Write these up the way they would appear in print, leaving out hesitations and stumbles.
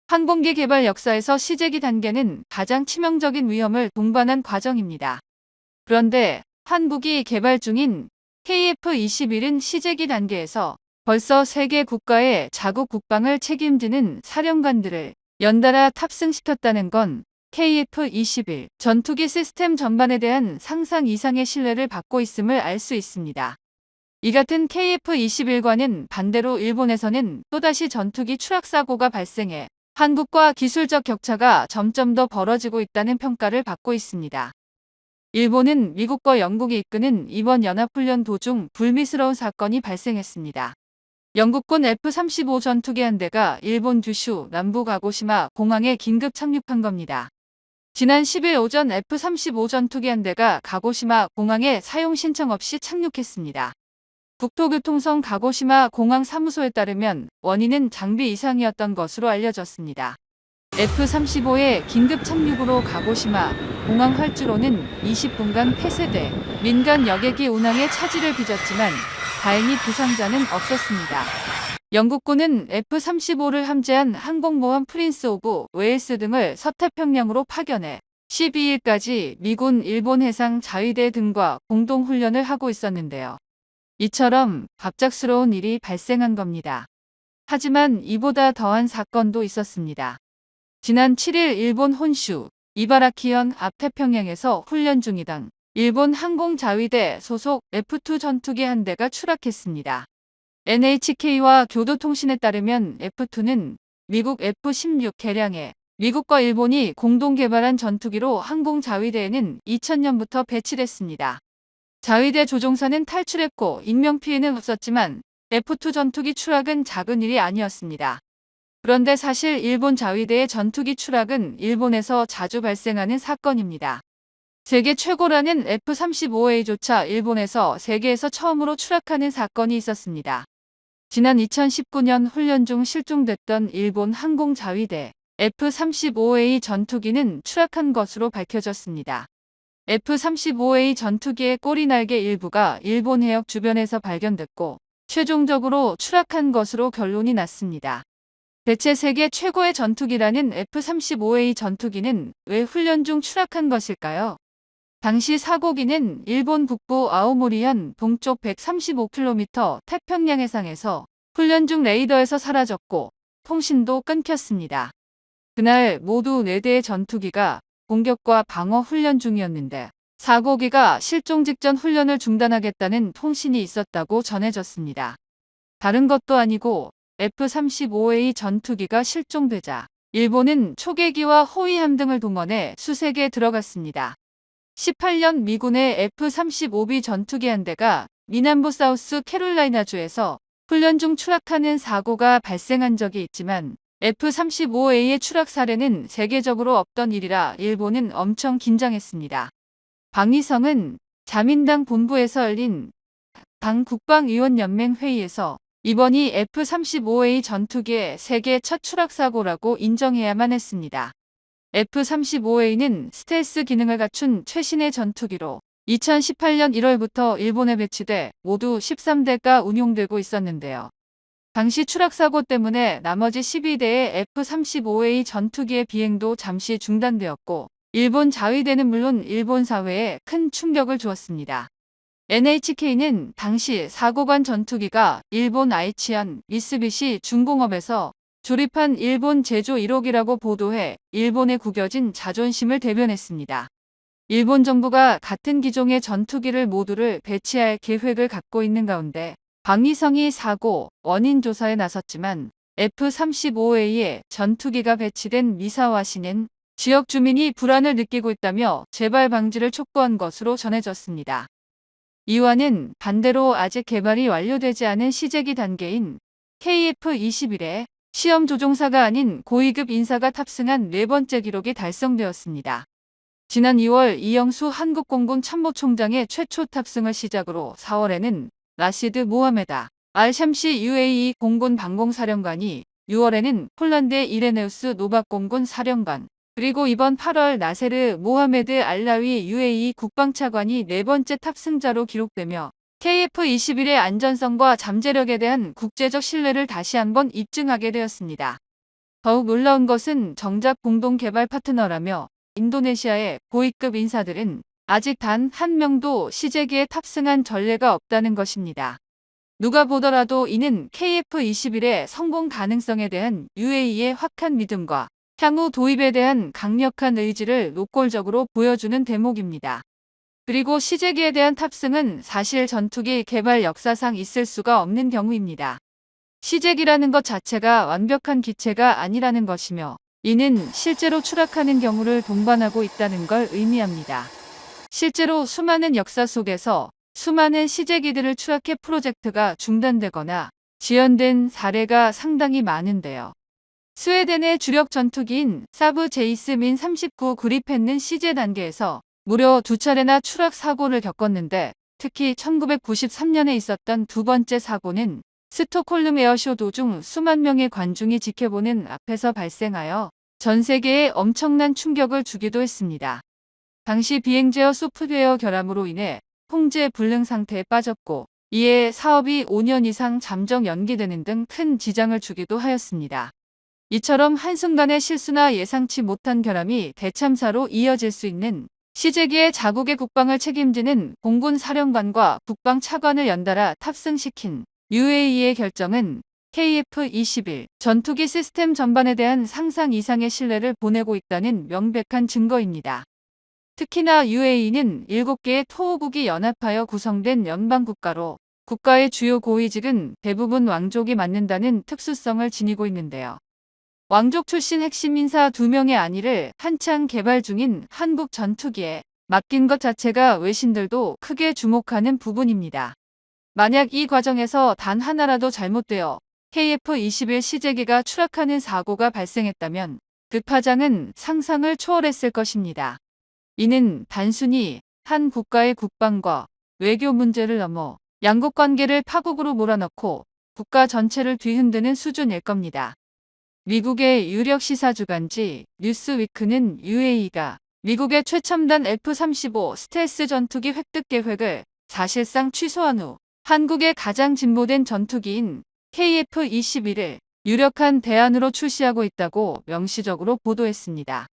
항공기 개발 역사에서 시제기 단계는 가장 치명적인 위험을 동반한 과정입니다. 그런데 한국이 개발 중인 KF-21은 시제기 단계에서 벌써 3개 국가의 자국 국방을 책임지는 사령관들을 연달아 탑승시켰다는 건 KF-21 전투기 시스템 전반에 대한 상상 이상의 신뢰를 받고 있음을 알 수 있습니다. 이 같은 KF-21과는 반대로 일본에서는 또다시 전투기 추락 사고가 발생해 한국과 기술적 격차가 점점 더 벌어지고 있다는 평가를 받고 있습니다. 일본은 미국과 영국이 이끄는 이번 연합훈련 도중 불미스러운 사건이 발생했습니다. 영국군 F-35 전투기 한 대가 일본 규슈 남부 가고시마 공항에 긴급 착륙한 겁니다. 지난 10일 오전 F-35 전투기 한 대가 가고시마 공항에 사용 신청 없이 착륙했습니다. 국토교통성 가고시마 공항 사무소에 따르면 원인은 장비 이상이었던 것으로 알려졌습니다. F-35의 긴급 착륙으로 가고시마 공항 활주로는 20분간 폐쇄돼 민간 여객기 운항에 차질을 빚었지만 다행히 부상자는 없었습니다. 영국군은 F-35를 함재한 항공모함 프린스 오브 웨일스 등을 서태평양으로 파견해 12일까지 미군 일본 해상 자위대 등과 공동훈련을 하고 있었는데요. 이처럼 갑작스러운 일이 발생한 겁니다. 하지만 이보다 더한 사건도 있었습니다. 지난 7일 일본 혼슈 이바라키현 앞 태평양에서 훈련 중이던 일본 항공자위대 소속 F-2 전투기 한 대가 추락했습니다. NHK와 교도통신에 따르면 F-2는 미국 F-16 개량에 미국과 일본이 공동 개발한 전투기로 항공자위대에는 2000년부터 배치됐습니다. 자위대 조종사는 탈출했고 인명피해는 없었지만 F-2 전투기 추락은 작은 일이 아니었습니다. 그런데 사실 일본 자위대의 전투기 추락은 일본에서 자주 발생하는 사건입니다. 세계 최고라는 F-35A조차 일본에서 세계에서 처음으로 추락하는 사건이 있었습니다. 지난 2019년 훈련 중 실종됐던 일본 항공자위대 F-35A 전투기는 추락한 것으로 밝혀졌습니다. F-35A 전투기의 꼬리 날개 일부가 일본 해역 주변에서 발견됐고 최종적으로 추락한 것으로 결론이 났습니다. 대체 세계 최고의 전투기라는 F-35A 전투기는 왜 훈련 중 추락한 것일까요? 당시 사고기는 일본 북부 아오모리현 동쪽 135km 태평양 해상에서 훈련 중 레이더에서 사라졌고 통신도 끊겼습니다. 그날 모두 4대의 전투기가 공격과 방어 훈련 중이었는데 사고기가 실종 직전 훈련을 중단하겠다는 통신이 있었다고 전해졌습니다. 다른 것도 아니고 F-35A 전투기가 실종되자 일본은 초계기와 호위함 등을 동원해 수색에 들어갔습니다. 18년 미군의 F-35B 전투기 한 대가 미남부 사우스 캐롤라이나주에서 훈련 중 추락하는 사고가 발생한 적이 있지만 F-35A의 추락 사례는 세계적으로 없던 일이라 일본은 엄청 긴장했습니다. 방위성은 자민당 본부에서 열린 당 국방위원연맹 회의에서 이번이 F-35A 전투기의 세계 첫 추락 사고라고 인정해야만 했습니다. F-35A는 스텔스 기능을 갖춘 최신의 전투기로 2018년 1월부터 일본에 배치돼 모두 13대가 운용되고 있었는데요. 당시 추락 사고 때문에 나머지 12대의 F-35A 전투기의 비행도 잠시 중단되었고 일본 자위대는 물론 일본 사회에 큰 충격을 주었습니다. NHK는 당시 사고관 전투기가 일본 아이치현 미쓰비시 중공업에서 조립한 일본 제조 1호기라고 보도해 일본에 구겨진 자존심을 대변했습니다. 일본 정부가 같은 기종의 전투기를 모두를 배치할 계획을 갖고 있는 가운데 방위성이 사고 원인 조사에 나섰지만 F-35A에 전투기가 배치된 미사와시는 지역 주민이 불안을 느끼고 있다며 재발 방지를 촉구한 것으로 전해졌습니다. 이와는 반대로 아직 개발이 완료되지 않은 시제기 단계인 KF-21에 시험 조종사가 아닌 고위급 인사가 탑승한 4번째 기록이 달성되었습니다. 지난 2월 이영수 한국공군 참모총장의 최초 탑승을 시작으로 4월에는 라시드 모하메다 알샴시 UAE 공군 방공사령관이 6월에는 폴란드의 이레네우스 노박 공군 사령관 그리고 이번 8월 나세르 모하메드 알라위 UAE 국방차관이 4번째 탑승자로 기록되며 KF-21의 안전성과 잠재력에 대한 국제적 신뢰를 다시 한번 입증하게 되었습니다. 더욱 놀라운 것은 정작 공동 개발 파트너라며 인도네시아의 고위급 인사들은 아직 단 한 명도 시제기에 탑승한 전례가 없다는 것입니다. 누가 보더라도 이는 KF-21의 성공 가능성에 대한 UAE의 확한 믿음과 향후 도입에 대한 강력한 의지를 노골적으로 보여주는 대목입니다. 그리고 시제기에 대한 탑승은 사실 전투기 개발 역사상 있을 수가 없는 경우입니다. 시제기라는 것 자체가 완벽한 기체가 아니라는 것이며 이는 실제로 추락하는 경우를 동반하고 있다는 걸 의미합니다. 실제로 수많은 역사 속에서 수많은 시제기들을 추락해 프로젝트가 중단되거나 지연된 사례가 상당히 많은데요. 스웨덴의 주력 전투기인 사브 제이스민 39 그리펜은 시제 단계에서 무려 2차례나 추락 사고를 겪었는데 특히 1993년에 있었던 두 번째 사고는 스톡홀름 에어쇼 도중 수만 명의 관중이 지켜보는 앞에서 발생하여 전 세계에 엄청난 충격을 주기도 했습니다. 당시 비행 제어 소프트웨어 결함으로 인해 통제 불능 상태에 빠졌고 이에 사업이 5년 이상 잠정 연기되는 등 큰 지장을 주기도 하였습니다. 이처럼 한순간의 실수나 예상치 못한 결함이 대참사로 이어질 수 있는 시제기의 자국의 국방을 책임지는 공군 사령관과 국방 차관을 연달아 탑승시킨 UAE의 결정은 KF-21 전투기 시스템 전반에 대한 상상 이상의 신뢰를 보내고 있다는 명백한 증거입니다. 특히나 UAE는 7개의 토호국이 연합하여 구성된 연방국가로 국가의 주요 고위직은 대부분 왕족이 맡는다는 특수성을 지니고 있는데요. 왕족 출신 핵심 인사 2명의 안위를 한창 개발 중인 한국 전투기에 맡긴 것 자체가 외신들도 크게 주목하는 부분입니다. 만약 이 과정에서 단 하나라도 잘못되어 KF-21 시제기가 추락하는 사고가 발생했다면 그 파장은 상상을 초월했을 것입니다. 이는 단순히 한 국가의 국방과 외교 문제를 넘어 양국 관계를 파국으로 몰아넣고 국가 전체를 뒤흔드는 수준일 겁니다. 미국의 유력 시사주간지 뉴스위크는 UAE가 미국의 최첨단 F-35 스텔스 전투기 획득 계획을 사실상 취소한 후 한국의 가장 진보된 전투기인 KF-21을 유력한 대안으로 출시하고 있다고 명시적으로 보도했습니다.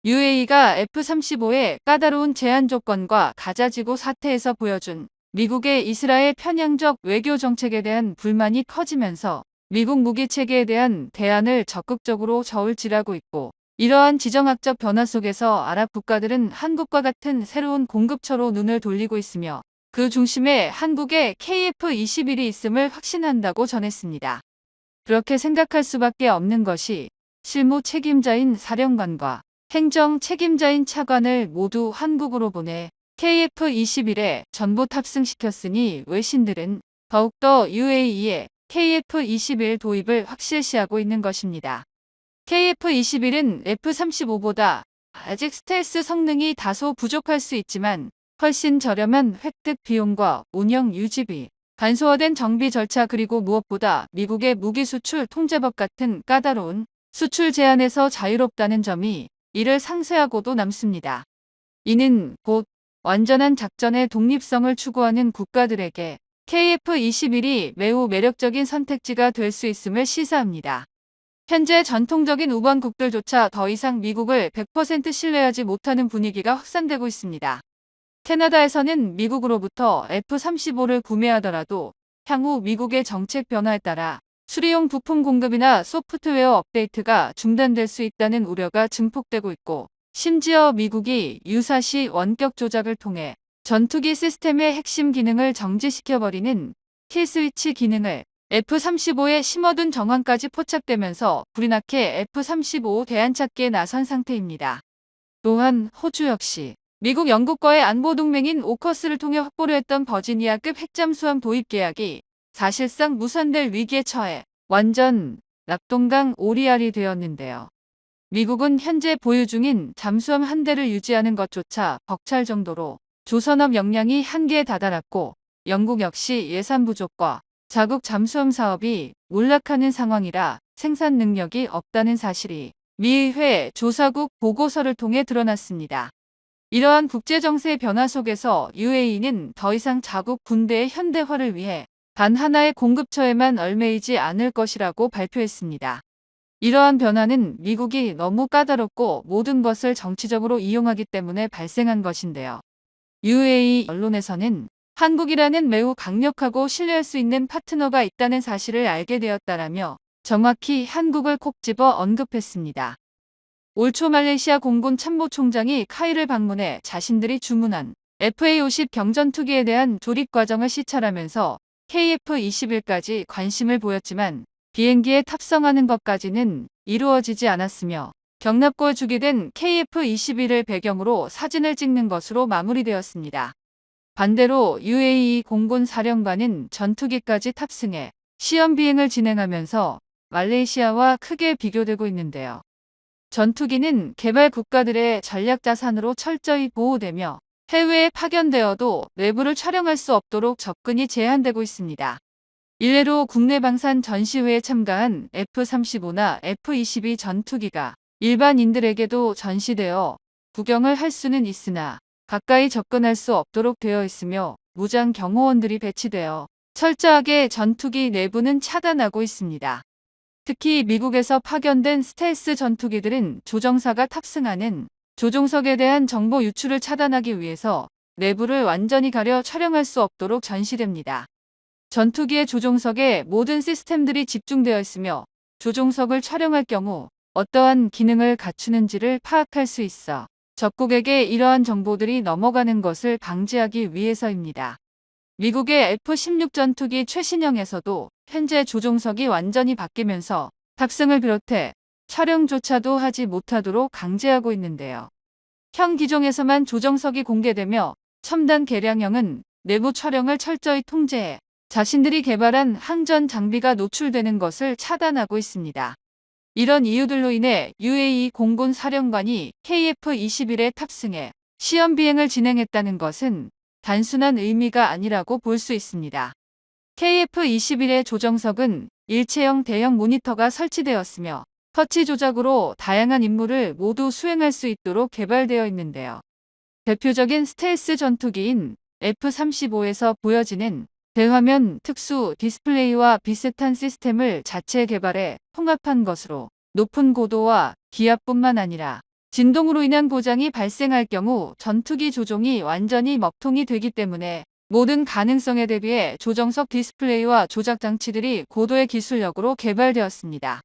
UAE가 F-35의 까다로운 제한 조건과 가자지구 사태에서 보여준 미국의 이스라엘 편향적 외교 정책에 대한 불만이 커지면서 미국 무기 체계에 대한 대안을 적극적으로 저울질하고 있고 이러한 지정학적 변화 속에서 아랍 국가들은 한국과 같은 새로운 공급처로 눈을 돌리고 있으며 그 중심에 한국의 KF-21이 있음을 확신한다고 전했습니다. 그렇게 생각할 수밖에 없는 것이 실무 책임자인 사령관과 행정 책임자인 차관을 모두 한국으로 보내 KF-21에 전부 탑승시켰으니 외신들은 더욱더 UAE의 KF-21 도입을 확실시하고 있는 것입니다. KF-21은 F-35보다 아직 스텔스 성능이 다소 부족할 수 있지만 훨씬 저렴한 획득 비용과 운영 유지비, 간소화된 정비 절차 그리고 무엇보다 미국의 무기 수출 통제법 같은 까다로운 수출 제한에서 자유롭다는 점이 이를 상쇄하고도 남습니다. 이는 곧 완전한 작전의 독립성을 추구하는 국가들에게 KF-21이 매우 매력적인 선택지가 될 수 있음을 시사합니다. 현재 전통적인 우방국들조차 더 이상 미국을 100% 신뢰하지 못하는 분위기가 확산되고 있습니다. 캐나다에서는 미국으로부터 F-35를 구매하더라도 향후 미국의 정책 변화에 따라 수리용 부품 공급이나 소프트웨어 업데이트가 중단될 수 있다는 우려가 증폭되고 있고 심지어 미국이 유사시 원격 조작을 통해 전투기 시스템의 핵심 기능을 정지시켜버리는 킬스위치 기능을 F-35에 심어둔 정황까지 포착되면서 불이 나게 F-35 대안찾기에 나선 상태입니다. 또한 호주 역시 미국 영국과의 안보동맹인 오커스를 통해 확보를 했던 버지니아급 핵잠수함 도입 계약이 사실상 무산될 위기에 처해 완전 낙동강 오리알이 되었는데요. 미국은 현재 보유 중인 잠수함 한 대를 유지하는 것조차 벅찰 정도로 조선업 역량이 한계에 다다랐고 영국 역시 예산 부족과 자국 잠수함 사업이 몰락하는 상황이라 생산 능력이 없다는 사실이 미의회 조사국 보고서를 통해 드러났습니다. 이러한 국제정세의 변화 속에서 UAE는 더 이상 자국 군대의 현대화를 위해 단 하나의 공급처에만 얽매이지 않을 것이라고 발표했습니다. 이러한 변화는 미국이 너무 까다롭고 모든 것을 정치적으로 이용하기 때문에 발생한 것인데요. UAE 언론에서는 한국이라는 매우 강력하고 신뢰할 수 있는 파트너가 있다는 사실을 알게 되었다라며 정확히 한국을 콕 집어 언급했습니다. 올 초 말레이시아 공군 참모총장이 카이를 방문해 자신들이 주문한 FA-50 경전투기에 대한 조립 과정을 시찰하면서 KF-21까지 관심을 보였지만 비행기에 탑승하는 것까지는 이루어지지 않았으며 경납고에 주기된 KF-21을 배경으로 사진을 찍는 것으로 마무리되었습니다. 반대로 UAE 공군 사령관은 전투기까지 탑승해 시험 비행을 진행하면서 말레이시아와 크게 비교되고 있는데요. 전투기는 개발 국가들의 전략 자산으로 철저히 보호되며 해외에 파견되어도 내부를 촬영할 수 없도록 접근이 제한되고 있습니다. 일례로 국내 방산 전시회에 참가한 F-35나 F-22 전투기가 일반인들에게도 전시되어 구경을 할 수는 있으나 가까이 접근할 수 없도록 되어 있으며 무장 경호원들이 배치되어 철저하게 전투기 내부는 차단하고 있습니다. 특히 미국에서 파견된 스텔스 전투기들은 조종사가 탑승하는 조종석에 대한 정보 유출을 차단하기 위해서 내부를 완전히 가려 촬영할 수 없도록 전시됩니다. 전투기의 조종석에 모든 시스템들이 집중되어 있으며 조종석을 촬영할 경우 어떠한 기능을 갖추는지를 파악할 수 있어 적국에게 이러한 정보들이 넘어가는 것을 방지하기 위해서입니다. 미국의 F-16 전투기 최신형에서도 현재 조종석이 완전히 바뀌면서 탑승을 비롯해 촬영조차도 하지 못하도록 강제하고 있는데요. 현 기종에서만 조종석이 공개되며 첨단 개량형은 내부 촬영을 철저히 통제해 자신들이 개발한 항전 장비가 노출되는 것을 차단하고 있습니다. 이런 이유들로 인해 UAE 공군 사령관이 KF-21에 탑승해 시험 비행을 진행했다는 것은 단순한 의미가 아니라고 볼 수 있습니다. KF-21의 조정석은 일체형 대형 모니터가 설치되었으며 터치 조작으로 다양한 임무를 모두 수행할 수 있도록 개발되어 있는데요. 대표적인 스텔스 전투기인 F-35에서 보여지는 대화면 특수 디스플레이와 비슷한 시스템을 자체 개발해 통합한 것으로 높은 고도와 기압뿐만 아니라 진동으로 인한 고장이 발생할 경우 전투기 조종이 완전히 먹통이 되기 때문에 모든 가능성에 대비해 조정석 디스플레이와 조작 장치들이 고도의 기술력으로 개발되었습니다.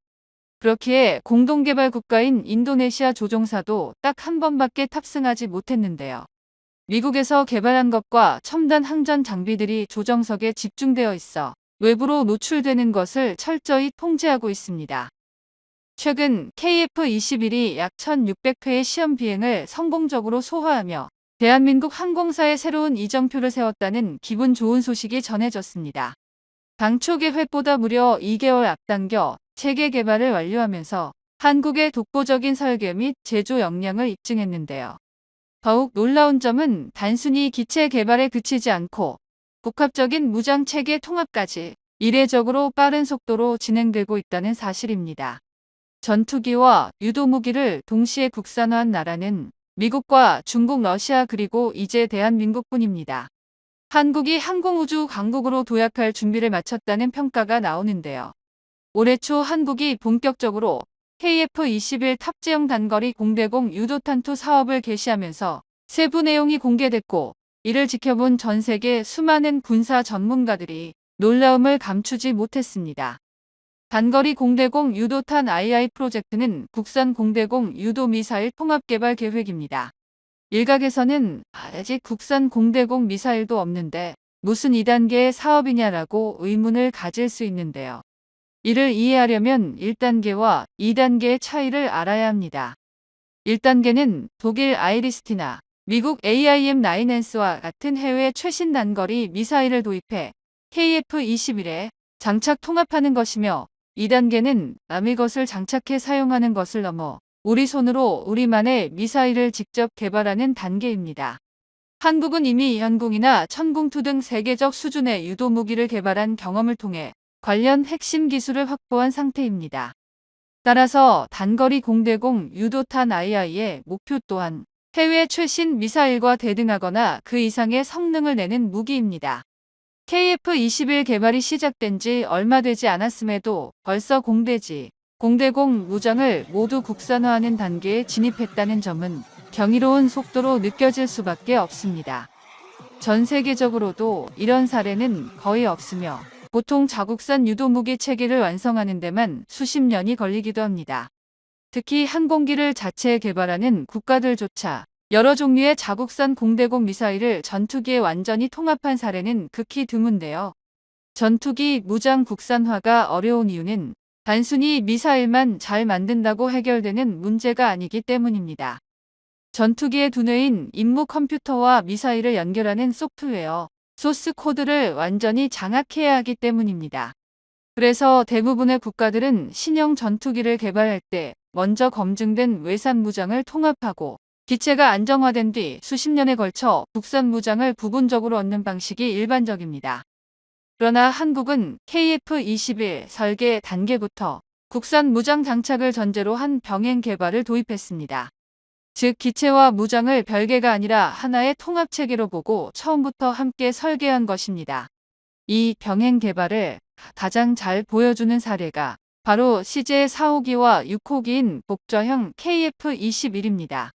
그렇기에 공동개발 국가인 인도네시아 조종사도 딱 한 번밖에 탑승하지 못했는데요. 미국에서 개발한 것과 첨단 항전 장비들이 조정석에 집중되어 있어 외부로 노출되는 것을 철저히 통제하고 있습니다. 최근 KF-21이 약 1600회의 시험 비행을 성공적으로 소화하며 대한민국 항공사에 새로운 이정표를 세웠다는 기분 좋은 소식이 전해졌습니다. 당초 계획보다 무려 2개월 앞당겨 체계 개발을 완료하면서 한국의 독보적인 설계 및 제조 역량을 입증했는데요. 더욱 놀라운 점은 단순히 기체 개발에 그치지 않고 복합적인 무장 체계 통합까지 이례적으로 빠른 속도로 진행되고 있다는 사실입니다. 전투기와 유도무기를 동시에 국산화한 나라는 미국과 중국, 러시아 그리고 이제 대한민국뿐입니다. 한국이 항공우주 강국으로 도약할 준비를 마쳤다는 평가가 나오는데요. 올해 초 한국이 본격적으로 KF-21 탑재형 단거리 공대공 유도탄투 사업을 개시하면서 세부 내용이 공개됐고 이를 지켜본 전 세계 수많은 군사 전문가들이 놀라움을 감추지 못했습니다. 단거리 공대공 유도탄 II 프로젝트는 국산 공대공 유도 미사일 통합 개발 계획입니다. 일각에서는 아직 국산 공대공 미사일도 없는데 무슨 2단계의 사업이냐라고 의문을 가질 수 있는데요. 이를 이해하려면 1단계와 2단계의 차이를 알아야 합니다. 1단계는 독일 아이리스티나 미국 AIM-9N스와 같은 해외 최신 단거리 미사일을 도입해 KF-21에 장착 통합하는 것이며 2단계는 남의 것을 장착해 사용하는 것을 넘어 우리 손으로 우리만의 미사일을 직접 개발하는 단계입니다. 한국은 이미 현궁이나 천궁2 등 세계적 수준의 유도무기를 개발한 경험을 통해 관련 핵심 기술을 확보한 상태입니다. 따라서 단거리 공대공 유도탄 II의 목표 또한 해외 최신 미사일과 대등하거나 그 이상의 성능을 내는 무기입니다. KF-21 개발이 시작된 지 얼마 되지 않았음에도 벌써 공대지 공대공 무장을 모두 국산화하는 단계에 진입했다는 점은 경이로운 속도로 느껴질 수밖에 없습니다. 전 세계적으로도 이런 사례는 거의 없으며 보통 자국산 유도무기 체계를 완성하는 데만 수십 년이 걸리기도 합니다. 특히 항공기를 자체 개발하는 국가들조차 여러 종류의 자국산 공대공 미사일을 전투기에 완전히 통합한 사례는 극히 드문데요. 전투기 무장 국산화가 어려운 이유는 단순히 미사일만 잘 만든다고 해결되는 문제가 아니기 때문입니다. 전투기의 두뇌인 임무 컴퓨터와 미사일을 연결하는 소프트웨어, 소스 코드를 완전히 장악해야 하기 때문입니다. 그래서 대부분의 국가들은 신형 전투기를 개발할 때 먼저 검증된 외산 무장을 통합하고 기체가 안정화된 뒤 수십 년에 걸쳐 국산 무장을 부분적으로 얻는 방식이 일반적입니다. 그러나 한국은 KF-21 설계 단계부터 국산 무장 장착을 전제로 한 병행 개발을 도입했습니다. 즉 기체와 무장을 별개가 아니라 하나의 통합체계로 보고 처음부터 함께 설계한 것입니다. 이 병행 개발을 가장 잘 보여주는 사례가 바로 CJ 4호기와 6호기인 복저형 KF-21입니다.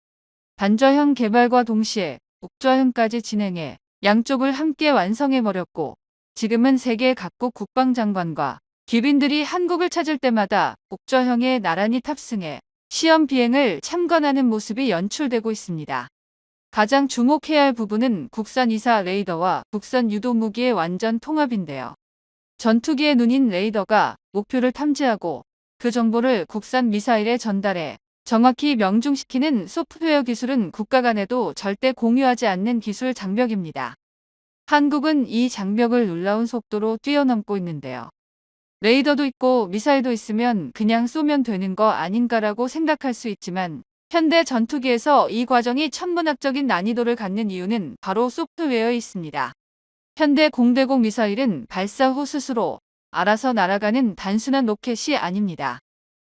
단저형 개발과 동시에 복저형까지 진행해 양쪽을 함께 완성해버렸고 지금은 세계 각국 국방장관과 귀빈들이 한국을 찾을 때마다 복저형에 나란히 탑승해 시험 비행을 참관하는 모습이 연출되고 있습니다. 가장 주목해야 할 부분은 국산 이사 레이더와 국산 유도무기의 완전 통합인데요. 전투기의 눈인 레이더가 목표를 탐지하고 그 정보를 국산 미사일에 전달해 정확히 명중시키는 소프트웨어 기술은 국가 간에도 절대 공유하지 않는 기술 장벽입니다. 한국은 이 장벽을 놀라운 속도로 뛰어넘고 있는데요. 레이더도 있고 미사일도 있으면 그냥 쏘면 되는 거 아닌가라고 생각할 수 있지만 현대 전투기에서 이 과정이 천문학적인 난이도를 갖는 이유는 바로 소프트웨어에 있습니다. 현대 공대공 미사일은 발사 후 스스로 알아서 날아가는 단순한 로켓이 아닙니다.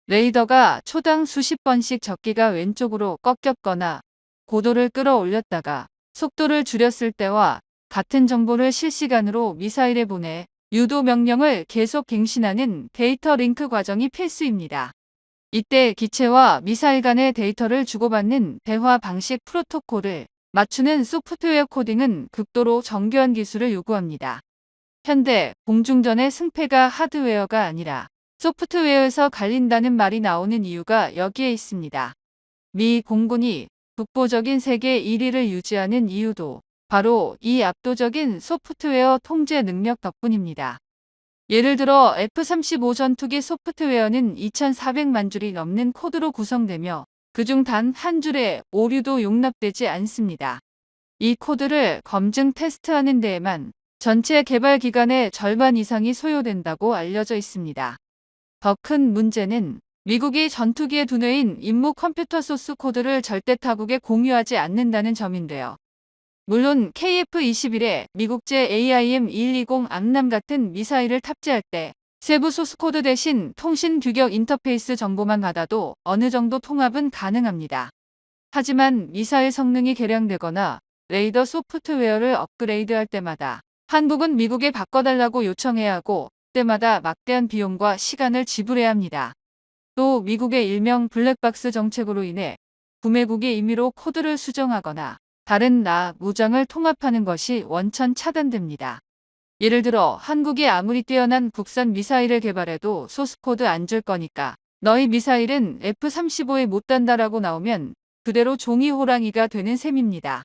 레이더가 초당 수십 번씩 적기가 왼쪽으로 꺾였거나 고도를 끌어올렸다가 속도를 줄였을 때와 같은 정보를 실시간으로 미사일에 보내 유도 명령을 계속 갱신하는 데이터 링크 과정이 필수입니다. 이때 기체와 미사일 간의 데이터를 주고받는 대화 방식 프로토콜을 맞추는 소프트웨어 코딩은 극도로 정교한 기술을 요구합니다. 현대 공중전의 승패가 하드웨어가 아니라 소프트웨어에서 갈린다는 말이 나오는 이유가 여기에 있습니다. 미 공군이 독보적인 세계 1위를 유지하는 이유도 바로 이 압도적인 소프트웨어 통제 능력 덕분입니다. 예를 들어 F-35 전투기 소프트웨어는 2,400만 줄이 넘는 코드로 구성되며 그중 단 한 줄의 오류도 용납되지 않습니다. 이 코드를 검증 테스트하는 데에만 전체 개발 기간의 절반 이상이 소요된다고 알려져 있습니다. 더 큰 문제는 미국이 전투기의 두뇌인 임무 컴퓨터 소스 코드를 절대 타국에 공유하지 않는다는 점인데요. 물론 KF-21에 미국제 AIM-120 암람 같은 미사일을 탑재할 때 세부 소스코드 대신 통신 규격 인터페이스 정보만 받아도 어느 정도 통합은 가능합니다. 하지만 미사일 성능이 개량되거나 레이더 소프트웨어를 업그레이드할 때마다 한국은 미국에 바꿔달라고 요청해야 하고 그때마다 막대한 비용과 시간을 지불해야 합니다. 또 미국의 일명 블랙박스 정책으로 인해 구매국이 임의로 코드를 수정하거나 다른 무장을 통합하는 것이 원천 차단됩니다. 예를 들어 한국이 아무리 뛰어난 국산 미사일을 개발해도 소스코드 안 줄 거니까 너희 미사일은 F-35에 못 단다라고 나오면 그대로 종이 호랑이가 되는 셈입니다.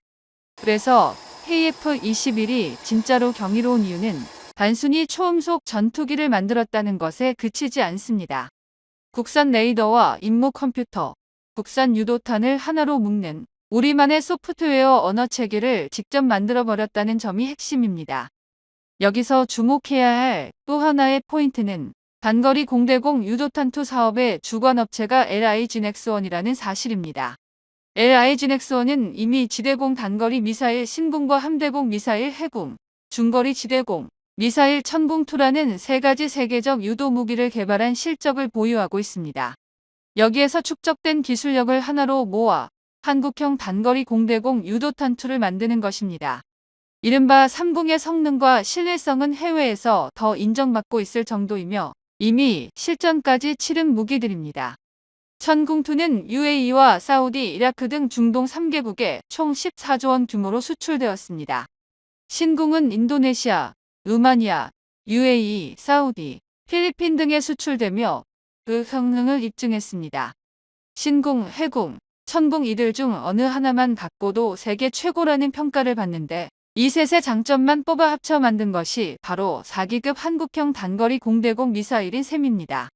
그래서 KF-21이 진짜로 경이로운 이유는 단순히 초음속 전투기를 만들었다는 것에 그치지 않습니다. 국산 레이더와 임무 컴퓨터, 국산 유도탄을 하나로 묶는 우리만의 소프트웨어 언어 체계를 직접 만들어버렸다는 점이 핵심입니다. 여기서 주목해야 할 또 하나의 포인트는 단거리 공대공 유도탄2 사업의 주관업체가 LIGNX1이라는 사실입니다. LIGNX1은 이미 지대공 단거리 미사일 신궁과 함대공 미사일 해궁, 중거리 지대공, 미사일 천궁2라는 세 가지 세계적 유도 무기를 개발한 실적을 보유하고 있습니다. 여기에서 축적된 기술력을 하나로 모아 한국형 단거리 공대공 유도탄2를 만드는 것입니다. 이른바 삼궁의 성능과 신뢰성은 해외에서 더 인정받고 있을 정도이며 이미 실전까지 치른 무기들입니다. 천궁2는 UAE와 사우디, 이라크 등 중동 3개국에 총 14조 원 규모로 수출되었습니다. 신궁은 인도네시아, 루마니아, UAE, 사우디, 필리핀 등에 수출되며 그 성능을 입증했습니다. 신궁, 해궁, 천궁 이들 중 어느 하나만 갖고도 세계 최고라는 평가를 받는데 이 셋의 장점만 뽑아 합쳐 만든 것이 바로 4기급 한국형 단거리 공대공 미사일인 셈입니다.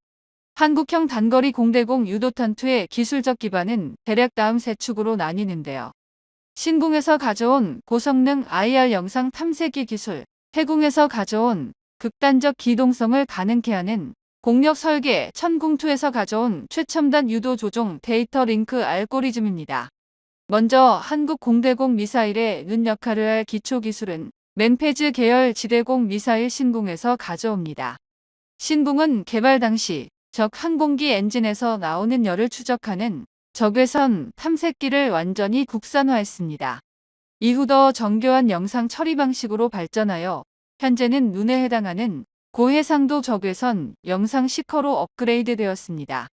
한국형 단거리 공대공 유도탄2의 기술적 기반은 대략 다음 세 축으로 나뉘는데요. 신궁에서 가져온 고성능 IR 영상 탐색기 기술, 해궁에서 가져온 극단적 기동성을 가능케 하는 공력 설계, 천궁2에서 가져온 최첨단 유도 조종 데이터 링크 알고리즘입니다. 먼저 한국 공대공 미사일의 눈 역할을 할 기초 기술은 맨페즈 계열 지대공 미사일 신궁에서 가져옵니다. 신궁은 개발 당시 적 항공기 엔진에서 나오는 열을 추적하는 적외선 탐색기를 완전히 국산화했습니다. 이후 더 정교한 영상 처리 방식으로 발전하여 현재는 눈에 해당하는 고해상도 적외선 영상 시커로 업그레이드 되었습니다.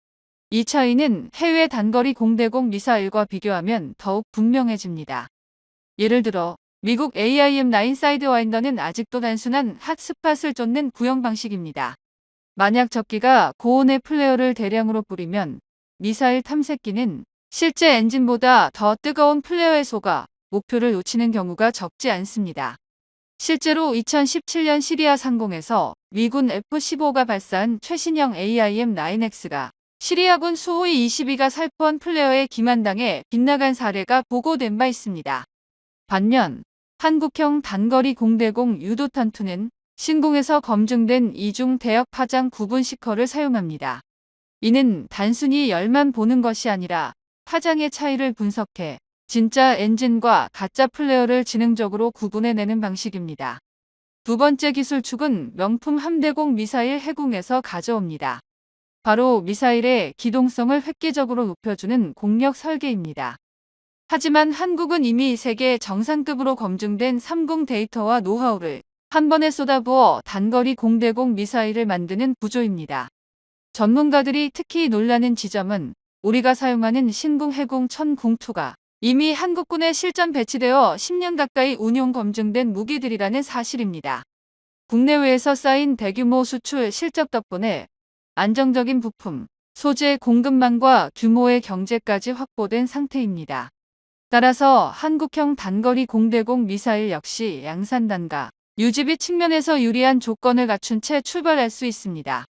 이 차이는 해외 단거리 공대공 미사일과 비교하면 더욱 분명해집니다. 예를 들어 미국 AIM-9 사이드와인더는 아직도 단순한 핫스팟을 쫓는 구형 방식입니다. 만약 적기가 고온의 플레어를 대량으로 뿌리면 미사일 탐색기는 실제 엔진보다 더 뜨거운 플레어에 속아 목표를 놓치는 경우가 적지 않습니다. 실제로 2017년 시리아 상공에서 미군 F-15가 발사한 최신형 AIM-9X가 시리아군 수호이 22가 살포한 플레어에 기만당해 빗나간 사례가 보고된 바 있습니다. 반면 한국형 단거리 공대공 유도탄2는 신궁에서 검증된 이중 대역 파장 구분 시커를 사용합니다. 이는 단순히 열만 보는 것이 아니라 파장의 차이를 분석해 진짜 엔진과 가짜 플레어를 지능적으로 구분해내는 방식입니다. 두 번째 기술축은 명품 함대공 미사일 해궁에서 가져옵니다. 바로 미사일의 기동성을 획기적으로 높여주는 공력 설계입니다. 하지만 한국은 이미 세계 정상급으로 검증된 3공 데이터와 노하우를 한 번에 쏟아부어 단거리 공대공 미사일을 만드는 구조입니다. 전문가들이 특히 놀라는 지점은 우리가 사용하는 신궁, 해궁, 천궁2가 이미 한국군에 실전 배치되어 10년 가까이 운용 검증된 무기들이라는 사실입니다. 국내외에서 쌓인 대규모 수출 실적 덕분에 안정적인 부품, 소재 공급망과 규모의 경제까지 확보된 상태입니다. 따라서 한국형 단거리 공대공 미사일 역시 양산단가, 유지비 측면에서 유리한 조건을 갖춘 채 출발할 수 있습니다.